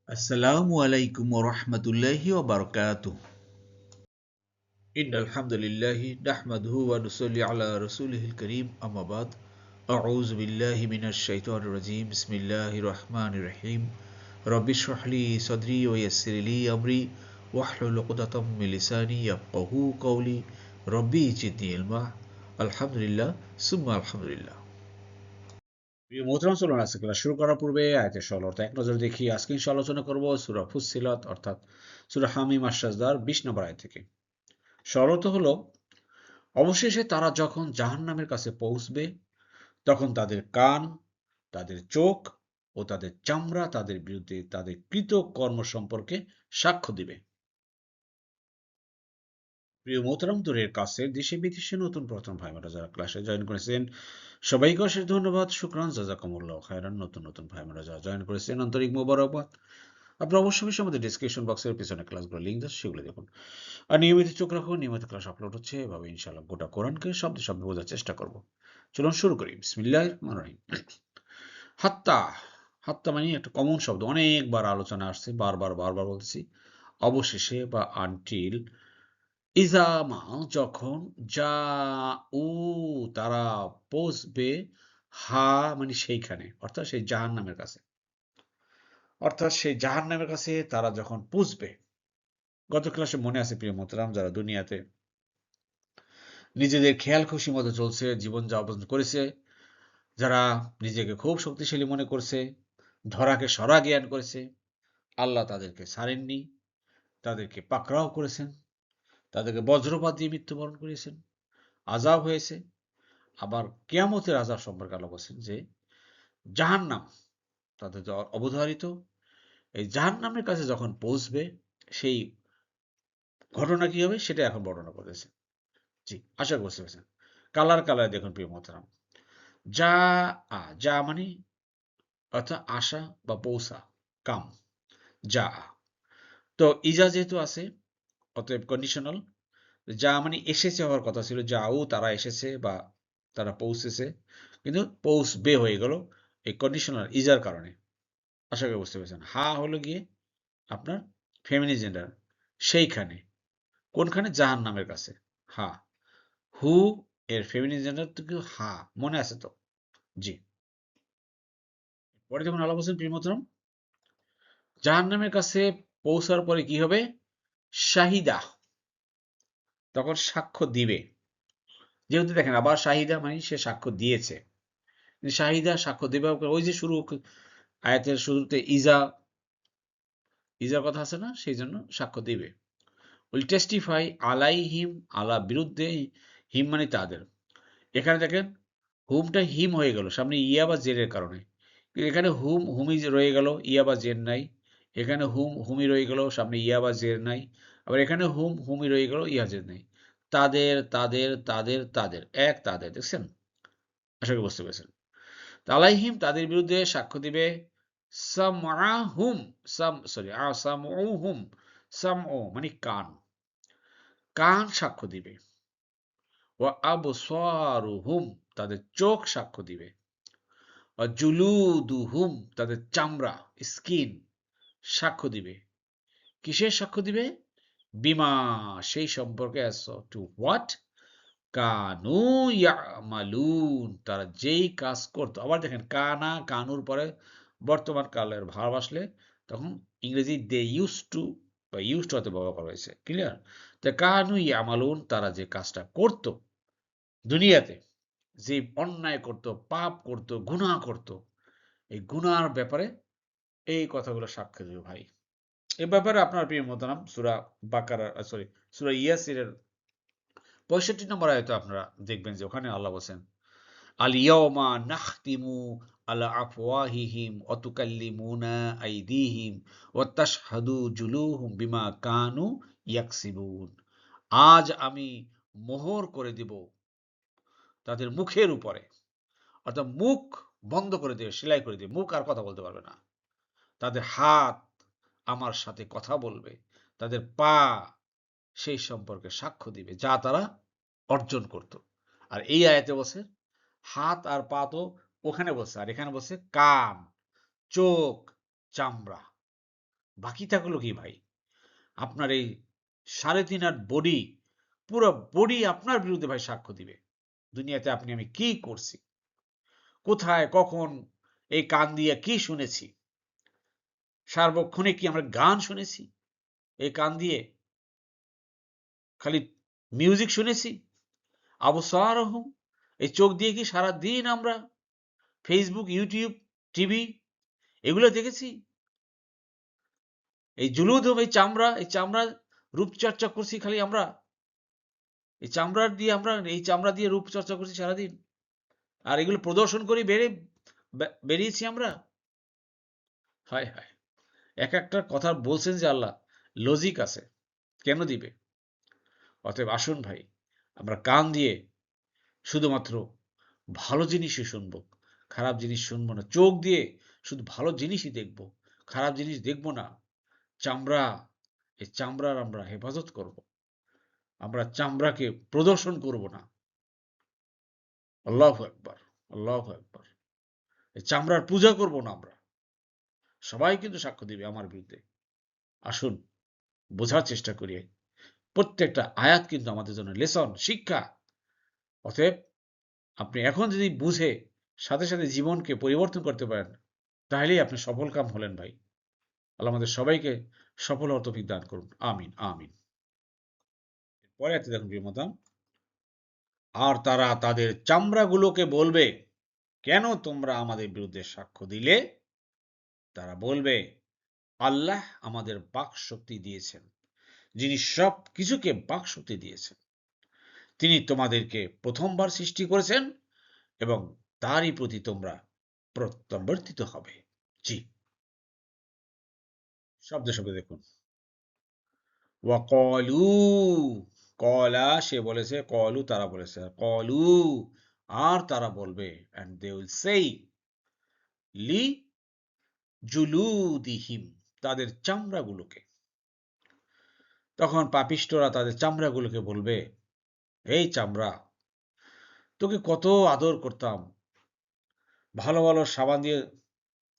আসসালামু আলাইকুম ওয়া রাহমাতুল্লাহি ওয়া বারাকাতুহু। ইন্নাল হামদুলিল্লাহি নাহমাদুহু ওয়া নুসাল্লি আলা রাসূলিহিল কারীম আম্মা বাদ। আউযু বিল্লাহি মিনাশ শাইতানির রাজীম। বিসমিল্লাহির রাহমানির রাহিম। রব্বি ইশরাহ লি সাদরি ওয়া ইয়াসসির লি আমরি ওয়াহলুল উকদাতাম মিন লিসানি ইয়াফকাহু কওলি। রব্বি জিদনি ইলমা। আলহামদুলিল্লাহ সুম্মা আলহামদুলিল্লাহ। প্রিয় মোহতারাম, চলুন আজকে ক্লাস শুরু করার পূর্বে আয়াতের সরলতা এক নজর দেখি। আজকে ইনশাআল্লাহ আলোচনা করব সূরা ফুসসিলাত অর্থাৎ সূরা হামিম আশ-শাজদার 20 নম্বর আয়াত থেকে। সরলতা হলো, অবশেষে তারা যখন জাহান্নামের কাছে পৌঁছবে তখন তাদের কান, তাদের চোখ ও তাদের চামড়া তাদের বিরুদ্ধে তাদের কৃত কর্ম সম্পর্কে সাক্ষ্য দিবে। প্রিয় মোহতারাম, দূরের কাছের দেশে বিদেশে নতুন প্রথম ভাইমারা যারা ক্লাসে জয়েন করেছেন সবাইকে অশেষ ধন্যবাদ, শুকরান, জাযাকুমুল্লাহ খায়রান। নতুন ভাইমারা যারা জয়েন করেছেন আন্তরিক মোবারকবাদ। আপনারা অবশ্যই আমাদের ডেসক্রিপশন বক্সের পিছনে ক্লাসগুলো লিঙ্ক আছে, সেগুলো দেখুন। আর নিয়মিত চোখ রাখুন, নিয়মিত ক্লাস আপলোড হচ্ছে, এভাবে ইনশাআল্লাহ গোটা কোরআনকে শব্দে শব্দে বোঝার চেষ্টা করব। চলুন শুরু করি। বিসমিল্লাহির রহমানির রহিম। হাত্তা, হাত্তা মানে একটা কমন শব্দ, অনেকবার আলোচনা আসছে, বারবার বলতেছি। অবশেষে বা আনটিল, ইজামা যখন, যা উ তারা পৌঁছবে, হা মানে সেইখানে, অর্থাৎ সেই জাহান্নামের কাছে, অর্থাৎ সেই জাহান্নামের কাছে তারা যখন পৌঁছবে। গত ক্লাসে মনে আছে প্রিয় মোহতারাম, যারা দুনিয়াতে নিজেদের খেয়াল খুশি মতো চলছে, জীবনযাপন করেছে, যারা নিজেকে খুব শক্তিশালী মনে করছে, ধরাকে সরা জ্ঞান করেছে, আল্লাহ তাদেরকে ছাড়েননি, তাদেরকে পাকড়াও করেছেন, তাদেরকে বজ্রপাত দিয়ে মৃত্যুবরণ করিয়েছেন, আযাব হয়েছে। আবার কিয়ামতের আযাব সম্পর্কে আল্লাহ বলছেন যে জাহান্নাম তাদের অবধারিত। এই জাহান্নামের কাছে যখন পৌঁছবে সেই ঘটনা কি হবে সেটা এখন বর্ণনা করতেছে। জি, আশা করি বুঝতে পেরেছেন। কালার দেখুন প্রিয় মোহতারাম। যা যা মানে অর্থাৎ আশা বা পৌঁছা, কাম, যা। তো ইজা যেহেতু আছে, অতএব কন্ডিশনাল। যা মানে এসেছে হওয়ার কথা ছিল, যাও তারা এসেছে বা তারা পৌঁছেছে, কিন্তু পৌঁছবে হয়ে গেল এই কন্ডিশনাল ইজার কারণে। আশা করি বুঝতে পেরেছেন। হা হলো গিয়ে আপনার ফেমিনি জেন্ডার, সেইখানে, কোনখানে, জাহান নামের কাছে। হা, হু এর ফেমিনি জেন্ডার তো কিন্তু হা, মনে আছে তো? জি। পরে যখন আল্লাহ বলছেন প্রিয় মোহতারাম, জাহান্নামের কাছে পৌঁছার পরে কি হবে? শাহিদা, তখন সাক্ষ্য দিবে। যেহেতু দেখেন আবার শাহিদা মানে সে সাক্ষ্য দিয়েছে, শাহিদা সাক্ষ্য দেবে। ওই যে শুরু আয়াতের শুরুতে ইজার কথা আছে না, সেই জন্য সাক্ষ্য দিবে। উইল টেস্টিফাই আলাইহিম, আলা বিরুদ্ধে, হিম মানে তাদের। এখানে দেখেন হুমটা হিম হয়ে গেল সামনে ইয়া বা জেরের কারণে, এখানে হুমি রয়ে গেল, ইয়া বা জের নাই। এখানে হুমি রয়ে গেল, সামনে ইয়া বা জের নাই। আবার এখানে হুমি রয়ে গেল, ইয়া জের নাই। তাদের এক, তাদের, দেখছেন? আশা করি বুঝতে পেরেছেন। তালাইহিম তাদের বিরুদ্ধে সাক্ষ্য দিবে। সামআহুম, সামউহুম, সামউ মানে কান, কান সাক্ষ্য দিবে। ওয়া আবসারুহুম তাদের চোখ সাক্ষ্য দিবে। ওয়া জুলুদুহুম তাদের চামড়া, স্কিন সাক্ষ্য দিবে। কিসের সাক্ষ্য দিবে? বিমা সেই সম্পর্কে, as to what কানু ইয়ামালুন তারা যেই কাজ করতো। আবার দেখেন কানা কানুর পরে বর্তমান কালের ভার্ব আসলে তখন ইংরেজি দে ইউজ টু বা ইউজ টু হতে ব্যবহার করা হয়েছে। ক্লিয়ার? তা কানু ইয়ামালুন তারা যে কাজটা করতো দুনিয়াতে, যে অন্যায় করতো, পাপ করতো, গুনাহ করতো, এই গুনার ব্যাপারে এই কথাগুলো সাক্ষ্য দেবে ভাই। এ ব্যাপারে আপনার প্রিয় মোহতারাম সূরা বাকারা, সরি, সূরা ইয়াসিনের 65 নম্বর আয়াতে আপনারা দেখবেন যে ওখানে আল্লাহ বলছেন, আল ইয়াওমা নাখতিমু আলা আফওয়াহিহিম ওয়া তুকাল্লিমুনা আইদিহিম ওয়া তাশহাদু জুলুহুম বিমা কানু ইয়াকসিবুন। আজ আমি মোহর করে দিব তাদের মুখের উপরে, অর্থাৎ মুখ বন্ধ করে দেবে, সেলাই করে দেবে, মুখ আর কথা বলতে পারবে না। তাদের হাত আমার সাথে কথা বলবে, তাদের পা সেই সম্পর্কে সাক্ষ্য দিবে যা তারা অর্জন করত। আর এই আয়াতে বলছে হাত আর পা তো ওখানে বলছে, আর এখানে বলছে কান, চোখ, চামড়া। বাকি থাকলো কি ভাই? আপনার এই 3.5 হাত বডি, পুরো বডি আপনার বিরুদ্ধে ভাই সাক্ষ্য দিবে। দুনিয়াতে আপনি আমি কি করছি, কোথায় কখন, এই কান দিয়ে কি শুনেছি, সার্বক্ষণিক কি আমরা গান শুনেছি এই কান দিয়ে, খালি মিউজিক শুনেছি, আবসারহুম, এই চোখ দিয়ে কি সারা দিন আমরা ফেসবুক, ইউটিউব, টিভি এগুলো দেখেছি? এই জুলুদুম, এই চামড়ার রূপচর্চা করছি খালি আমরা, এই চামড়া দিয়ে রূপচর্চা করছি সারাদিন, আর এগুলো প্রদর্শন করে বেরিয়েছি আমরা। হায় হায়, এক একটা কথা বলছেন যে আল্লাহ, লজিক আছে, কেন দিবে? অতএব আসুন ভাই, আমরা কান দিয়ে শুধুমাত্র ভালো জিনিসই শুনবো, খারাপ জিনিস শুনবো না। চোখ দিয়ে শুধু ভালো জিনিসই দেখবো, খারাপ জিনিস দেখবো না। চামড়া, এই চামড়ার আমরা হেফাজত করব, আমরা চামড়াকে প্রদর্শন করব না। আল্লাহু আকবার, আল্লাহু আকবার। এই চামড়ার পূজা করব না আমরা। সবাই কিন্তু সাক্ষ্য দিবে আমার বিরুদ্ধে। আসুন বোঝার চেষ্টা করি, প্রত্যেকটা আয়াত কিন্তু আমাদের জন্য লেসন, শিক্ষা। অতএব আপনি এখন যদি বুঝে সাথে সাথে জীবনকে পরিবর্তন করতে পারেন, তাহলেই আপনি সফল কাম হলেন ভাই। আল্লাহ আমাদের সবাইকে সফল হওয়ার তৌফিক দান করুন। আমিন আমিন। পরে আয়াতে দেখুন প্রিয় মাতা, আর তারা তাদের চামড়াগুলোকে বলবে, কেন তোমরা আমাদের বিরুদ্ধে সাক্ষ্য দিলে? তারা বলবে, আল্লাহ আমাদের বাক শক্তি দিয়েছেন, যিনি সব কিছুকে বাক শক্তি দিয়েছেন। তিনি তোমাদেরকে প্রথমবার সৃষ্টি করেছেন এবং তারই প্রতি তোমরা প্রত্যাবর্তিত হবে। জি, শব্দে শব্দে দেখুন। ওয়াকলু, কলা সে বলেছে, কলু তারা বলেছে, কলু আর তারা বলবে, and they will say, লি জুলুদিহিম, তাদের চামড়াগুলোকে। তখন পাপিষ্টরা তাদের চামড়াগুলোকে বলবে, এই চামড়া, তোকে কত আদর করতাম, ভালো ভালো সাবান দিয়ে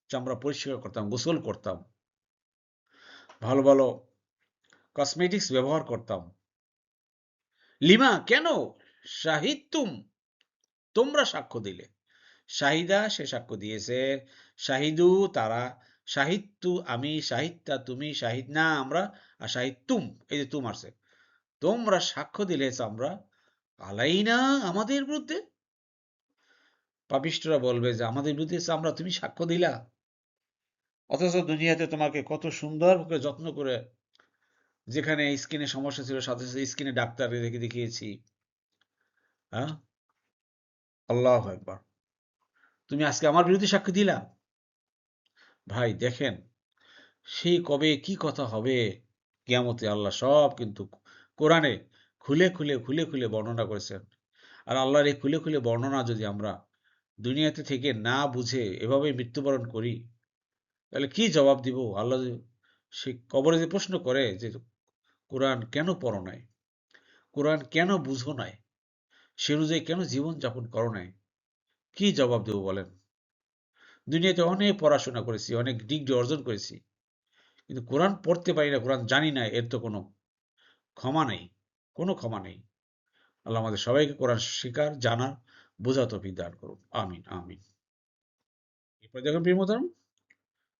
চামড়া পরিষ্কার করতাম, গোসল করতাম, ভালো ভালো কসমেটিক্স ব্যবহার করতাম, লিমা কেন, শাহিদতুম, তোমরা সাক্ষ্য দিলে। শাহিদা সে সাক্ষ্য দিয়েছে, শাহিদু তারা, শাহিদতু আমি, শাহিদতা তুমি, শাহিদ না আমরা, আর শাহিদ তুম, এই যে তুম আসছে, তোমরা সাক্ষ্য দিলে চামড়া, আলাইনা আমাদের বিরুদ্ধে। পাপিষ্টরা বলবে যে আমাদের বিরুদ্ধে চামড়া তুমি সাক্ষ্য দিলা, অথচ দুনিয়াতে তোমাকে কত সুন্দর করে যত্ন করে, যেখানে স্কিনে সমস্যা ছিল সাথে সাথে স্কিনে ডাক্তার রেখে দেখিয়েছি। হ্যাঁ, আল্লাহ একবার, তুমি আজকে আমার বিরুদ্ধে সাক্ষ্য দিলা। ভাই দেখেন, সেই কবে কি কথা হবে কিয়ামতে, আল্লাহ সব কিন্তু কোরআনে খুলে খুলে বর্ণনা করেছেন। আর আল্লাহর এই খুলে খুলে বর্ণনা যদি আমরা দুনিয়াতে থেকে না বুঝে এভাবে মৃত্যুবরণ করি, তাহলে কি জবাব দিব? আল্লাহ সে কবরে যে প্রশ্ন করে যে কোরআন কেন পড়ো নাই, কোরআন কেন বুঝো নাই, সে অনুযায়ী কেন জীবন যাপন করো নাই, কি জবাব দেব বলেন? দুনিয়াতে অনেক পড়াশোনা করেছি, অনেক ডিগ্রি অর্জন করেছি, কিন্তু কোরআন পড়তে পারি না, কোরআন জানি না, এর তো কোনো ক্ষমা নেই, কোনো ক্ষমা নেই। আল্লাহ আমাদের সবাইকে কোরআন শিকার, জানার, বোঝা তৌফিক দান করুন। আমিন আমিন। এরপর দেখুন প্রিয় মুহতারাম,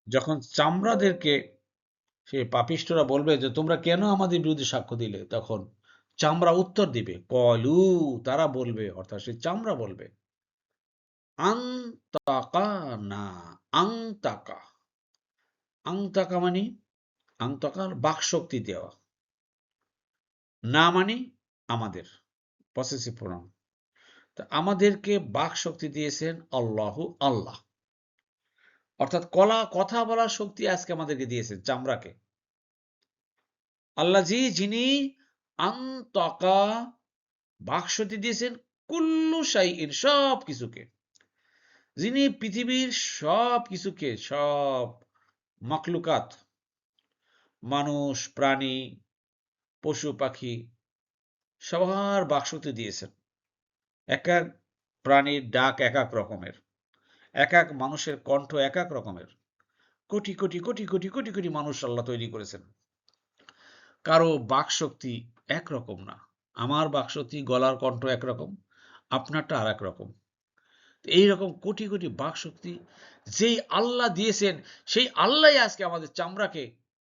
যখন চামড়াদেরকে সে পাপিষ্টরা বলবে যে তোমরা কেন আমাদের বিরুদ্ধে সাক্ষ্য দিলে, তখন চামড়া উত্তর দিবে, কলু তারা বলবে, অর্থাৎ সে চামড়া বলবে, আংতাকা না, আংতাকা, আংতাকা মানে, আংতাকার বাকশক্তি দেওয়া, না মানে আমাদের, পসেসিভ প্রনাউন। তা আমাদেরকে বাকশক্তি দিয়েছেন আল্লাহু, আল্লাহ, অর্থাৎ কথা বলার শক্তি আজকে আমাদেরকে দিয়েছেন চামড়াকে। আল্লাহ যিনি আন্তকা, বাকশক্তি দিয়েছেন কুল্লু শাইইন, সব কিছুকে, যিনি পৃথিবীর সব কিছুকে, সব মাখলুকাত, মানুষ, প্রাণী, পশু পাখি, সবার বাকশক্তি দিয়েছেন। এক এক প্রাণীর ডাক এক এক রকমের, এক এক মানুষের কণ্ঠ এক এক রকমের, কোটি কোটি কোটি কোটি কোটি কোটি মানুষ আল্লাহ তৈরি করেছেন। কারো বাকশক্তি একরকম না। আমার বাকশক্তি, গলার কণ্ঠ একরকম, আপনারটা আর এক রকম। এইরকম কোটি কোটি বাকশক্তি যেই আল্লাহ দিয়েছেন, সেই আল্লাহ আজকে আমাদের চামড়াকে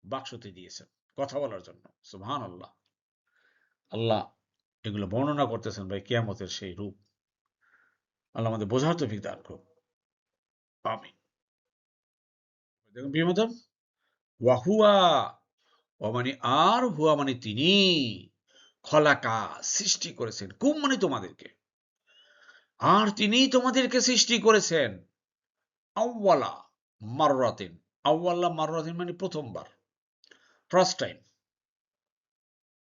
বাকশক্তি দিয়েছেন কথা বলার জন্য। সুবহানাল্লাহ। আল্লাহ এগুলো বর্ণনা করতেছেন ভাই কিয়ামতের সেই রূপ। আল্লাহ আমাদের বোঝার তৌফিক দান করুন। আমিন। দেখুন প্রিয় মিত্র, ওয়াহুয়া, ও মানে আর, হুয়া মানে তিনি, খলাকা সৃষ্টি করেছেন, কুম মানে তোমাদেরকে, আর তিনি তোমাদেরকে সৃষ্টি করেছেন আউওয়ালা মাররাতিন। আউওয়ালা মাররাতিন মানে প্রথমবার, ফার্স্ট টাইম।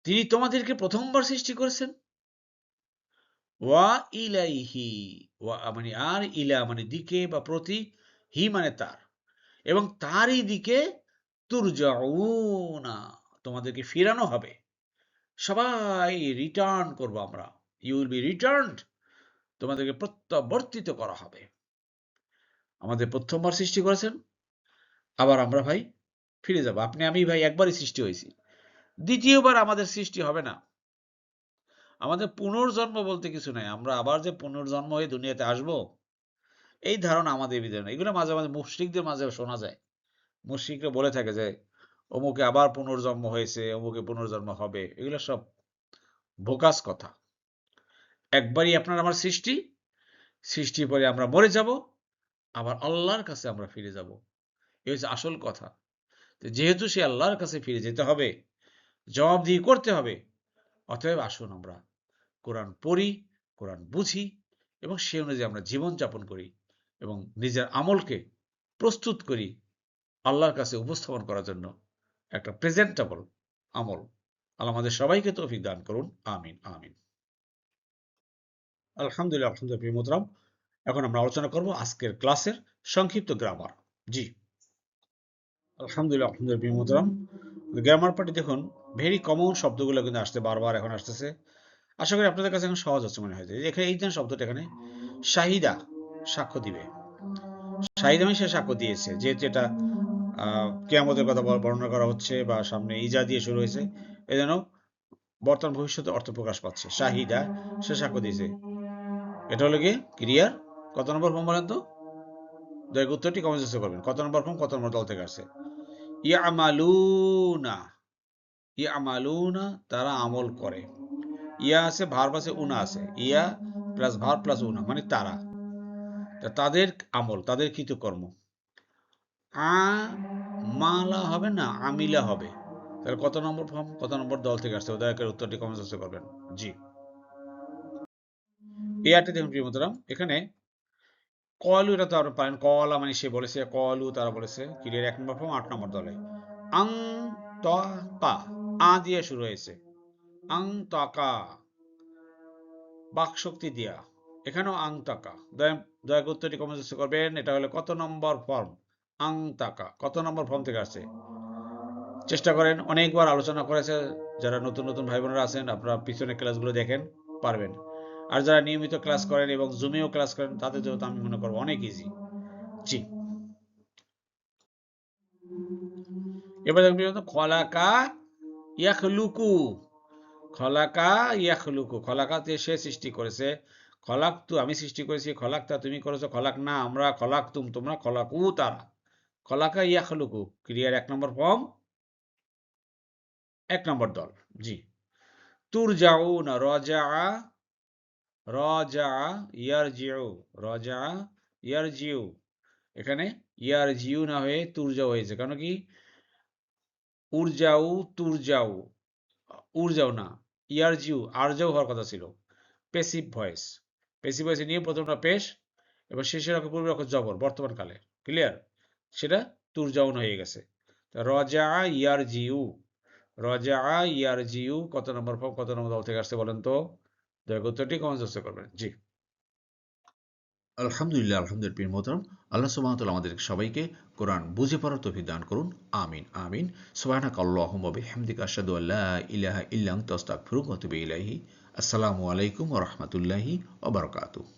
তিনি তোমাদেরকে প্রথমবার সৃষ্টি করেছেন। ওয়া ইলাইহি, ওয়া মানে আর, ইলা মানে দিকে বা প্রতি, হি মানে তার, এবং তারই দিকে তুরজাউনা তোমাদেরকে ফিরানো হবে। সবাই রিটার্ন করব আমরা। ইউ উইল বি রিটার্নড, তোমাদেরকে প্রত্যাবর্তিত করা হবে। আমাদের প্রথমবার সৃষ্টি করেছেন, আবার আমরা ভাই ফিরে যাব। আপনি আমি ভাই একবারই সৃষ্টি হয়েছি, দ্বিতীয়বার আমাদের সৃষ্টি হবে না। আমাদের পুনর্জন্ম বলতে কিছু নাই। আমরা আবার যে পুনর্জন্ম হয়ে দুনিয়াতে আসব, এই ধারণা আমাদের ভিতরে না। এগুলো মাঝে মাঝে মুশরিকদের মাঝে শোনা যায়। মুশরিকরা বলে থাকে যে অমুকে আবার পুনর্জন্ম হয়েছে, অমুকে পুনর্জন্ম হবে। এগুলো সব বোকাস কথা। একবারই আপনার আমার সৃষ্টি, সৃষ্টির পরে আমরা মরে যাব, আবার আল্লাহর কাছে আমরা ফিরে যাব। এই হচ্ছে আসল কথা। যেহেতু সে আল্লাহর কাছে ফিরে যেতে হবে, জবাবদিহি করতে হবে, অতএব আসুন আমরা কোরআন পড়ি, কোরআন বুঝি, এবং সে অনুযায়ী আমরা জীবনযাপন করি এবং নিজের আমলকে প্রস্তুত করি আল্লাহর কাছে উপস্থাপন করার জন্য একটা প্রেজেন্টেবল আমল। আল্লাহ আমাদের সবাইকে তৌফিক দান করুন। আমিন আমিন। আলহামদুলিল্লাহ, আলহামদুলিল্লাহ প্রিয় মোহতারাম। এখন আমরা আলোচনা করব আজকের ক্লাসের সংক্ষিপ্ত গ্রামার। জি, আলহামদুলিল্লাহ, আলহামদুলিল্লাহ প্রিয় মোহতারাম। গ্রামার পার্টি দেখুন, ভেরি কমন শব্দগুলো কিন্তু আসছে, বারবার এখন আসতেছে। আশা করি আপনাদের কাছে এখন সহজ হচ্ছে মনে হয়। এখানে এই যে শব্দটা, এখানে শাহিদা, সাক্ষ্য দিবে। শাহিদা মানে সে সাক্ষ্য দিয়েছে, যেহেতু এটা কিয়ামতের কথা বর্ণনা করা হচ্ছে বা সামনে ইজা দিয়ে শুরু হয়েছে, এই জন্য বর্তমান ভবিষ্যতে অর্থ প্রকাশ পাচ্ছে। শাহিদা, সে সাক্ষ্য দিয়েছে। এটা হলো গিয়ে ক্রিয়ার কত নম্বর ফর্ম বলেন তো? দয়া উত্তরটি কমেন্ট বক্সে করবেন। কত নম্বর ফর্ম, কত নম্বর দল থেকে আসছে? ইয়ামালুনা, ইয়ামালুনা তারা আমল করে। ইয়া আছে, ভার্ব আছে, উনা আছে। ইয়া প্লাস ভার্ব প্লাস উনা মানে তারা, তাদের আমল, তাদের কৃতকর্ম। আ মালা হবে না, আমিলা হবে। তাহলে কত নম্বর ফর্ম, কত নম্বর দল থেকে আসছে? দয়া করে উত্তরটি কমেন্ট বক্সে করবেন। জি, এই আটটি দেখুন প্রিয় মোহতারাম, এখানে কলু, এটা তো আপনারা পারেন। কলা মানে সে বলেছে, কলু তারা বলেছে। ক্রিয়ার 1 নম্বর ফর্ম 8 নম্বর দলে। আং তা, আ দিয়ে শুরু হয়েছে। আং তাকা, বাক শক্তি দিয়া। এখানেও আং তাকা। দয়া করে উত্তরটি কমেন্ট বক্সে করবেন। এটা হলো কত নম্বর ফর্ম? আং তাকা কত নম্বর ফর্ম থেকে আসছে? চেষ্টা করেন, অনেকবার আলোচনা করেছে। যারা নতুন নতুন ভাই বোনেরা আছেন, আপনারা পিছনের ক্লাসগুলো দেখেন, পারবেন। আর যারা নিয়মিত ক্লাস করেন এবং জুমেও ক্লাস করেন, তাদের জন্য আমি মনে করবো অনেক ইজি। জি, এবার দেখবেন খলাকা ইয়াখলুকু। খলাকা ইয়াখলুকু, খলাকাতে সে সৃষ্টি করেছে। খলাক তু আমি সৃষ্টি করেছি, খলাক তা তুমি করেছো, খলাক না আমরা, খলাক তুম তোমরা, খলাকু তারা। খলাকা ইয়াখলুকু ক্রিয়ার 1 নম্বর ফর্ম 1 নম্বর দল। জি, তুরজাউনা, রজা, রজা ইয়ারজিউ, রজা ইয়ারজিউ। এখানে ইয়ারজিউ না হয়ে তুরজাউ হয়েছে, কারণ কি? উরজাউ, তুরজাউ, উরজাউ না, ইয়ারজিউ আরজাউ হওয়ার কথা ছিল। পেসিভ ভয়েস, পেসিভ ভয়েসে নিয়ে প্রথমটা পেশ, এবার শেষের অক্ষর পূর্বের অক্ষর জবর বর্তমানকালে। ক্লিয়ার? সেটা তুরজাউন হয়ে গেছে। রজা ইয়ারজিউ, রজা ইয়ারজিউ কত নম্বর ফর্ম, কত নম্বর দল থেকে আসছে বলেন তো? দয়া করে উত্তরটি কমেন্ট বক্সে করবেন। জি, আলহামদুলিল্লাহ, আলহামদুলিল্লাহ প্রিয় মোহতারাম। আল্লাহ সুবহানাহু ওয়া তাআলা আমাদের সবাইকে কোরআন বুঝে পড়ার তৌফিক দান করুন। আমিন আমিন। সুবহানাকা আল্লাহুম্মা বিহামদিকা আশহাদু আল্লা ইলাহা ইল্লা আনতা আস্তাগফিরুকা ওয়া আতুবু ইলাইহি। আসসালামু আলাইকুম ওয়া রাহমাতুল্লাহি ওয়া বারাকাতুহু।